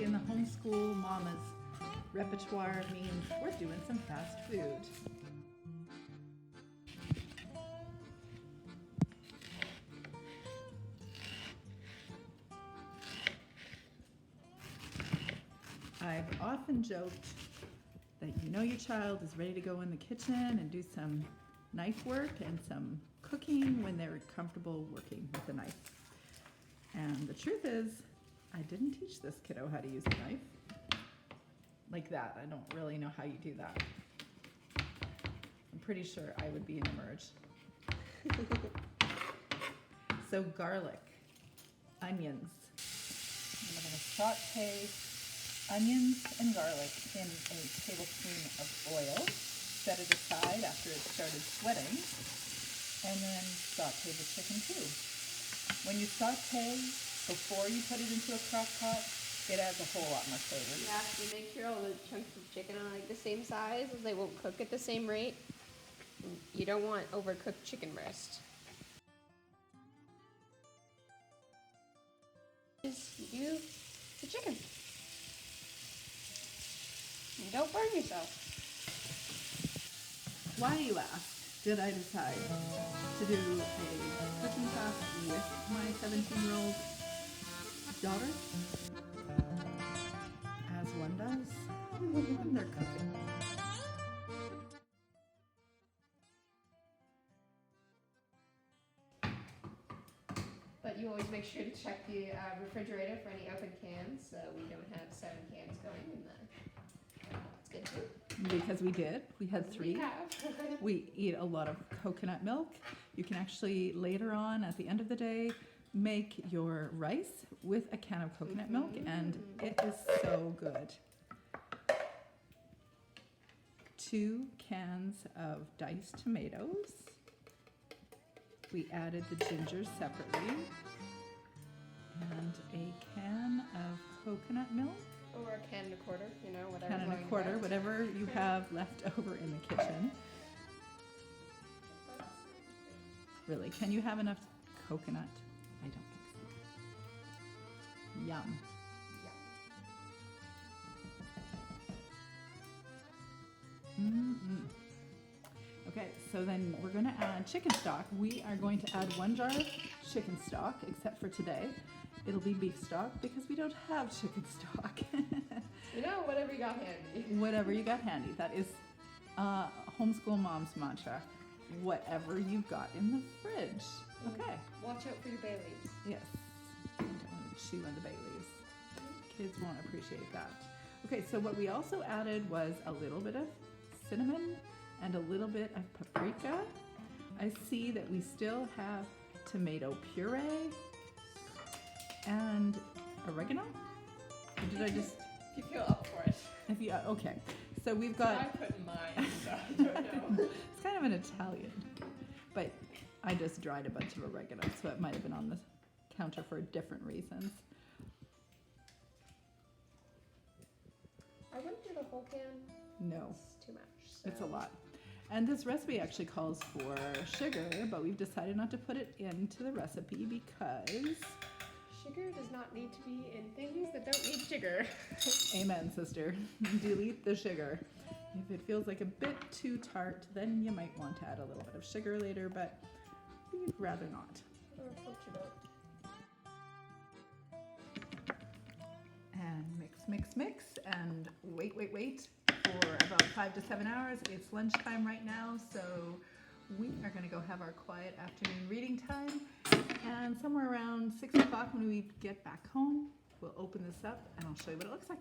in the homeschool mama's repertoire means we're doing some fast food. I've often joked that you know your child is ready to go in the kitchen and do some knife work and some cooking when they're comfortable working with a knife. And the truth is, I didn't teach this kiddo how to use a knife. Like that, I don't really know how you do that. I'm pretty sure I would be an emerge. So garlic, onions. I'm gonna saute onions and garlic in a tablespoon of oil. Set it aside after it started sweating, and then saute the chicken too. When you saute before you put it into a crock pot, it adds a whole lot more flavor. Yeah, you make sure all the chunks of chicken are like the same size, as they won't cook at the same rate. You don't want overcooked chicken breast. Just use the chicken. And don't burn yourself. Why, you ask, did I decide to do a cooking class with my 17-year-old daughter? As one does when they're cooking. But you always make sure to check the refrigerator for any open cans, so we don't have 7 cans going in there. It's good too. Because we did. We had 3. We have. We eat a lot of coconut milk. You can actually later on at the end of the day make your rice with a can of coconut milk, and it is so good. 2 cans of diced tomatoes. We added the ginger separately, and a can of coconut milk. Or a can and a quarter, you know, whatever. Can and a quarter, whatever you have left over in the kitchen. Really, can you have enough coconut? I don't think so. Yum. Okay, so then we're going to add chicken stock. We are going to add 1 jar of chicken stock, except for today. It'll be beef stock because we don't have chicken stock. You know, whatever you got handy. Whatever you got handy. That is homeschool mom's mantra. Whatever you've got in the fridge. Okay. Watch out for your bay leaves. Yes. I don't want to chew on the bay leaves. Kids won't appreciate that. Okay, so what we also added was a little bit of cinnamon and a little bit of paprika. I see that we still have tomato puree and oregano. Or did I just... If you feel up for it. If you, okay, so we've I got... put mine, so I don't know. It's kind of an Italian, but I just dried a bunch of oregano, so it might have been on the counter for different reasons. I wouldn't do the whole can. No, It's too much. So. it's a lot. And this recipe actually calls for sugar, but we've decided not to put it into the recipe because... Sugar does not need to be in things that don't need sugar. Amen, sister. Delete the sugar. If it feels like a bit too tart, then you might want to add a little bit of sugar later, but we'd rather not. Or float your boat. And mix, and wait for about 5 to 7 hours. It's lunchtime right now, so we are going to go have our quiet afternoon reading time. And somewhere around 6 o'clock when we get back home, we'll open this up and I'll show you what it looks like.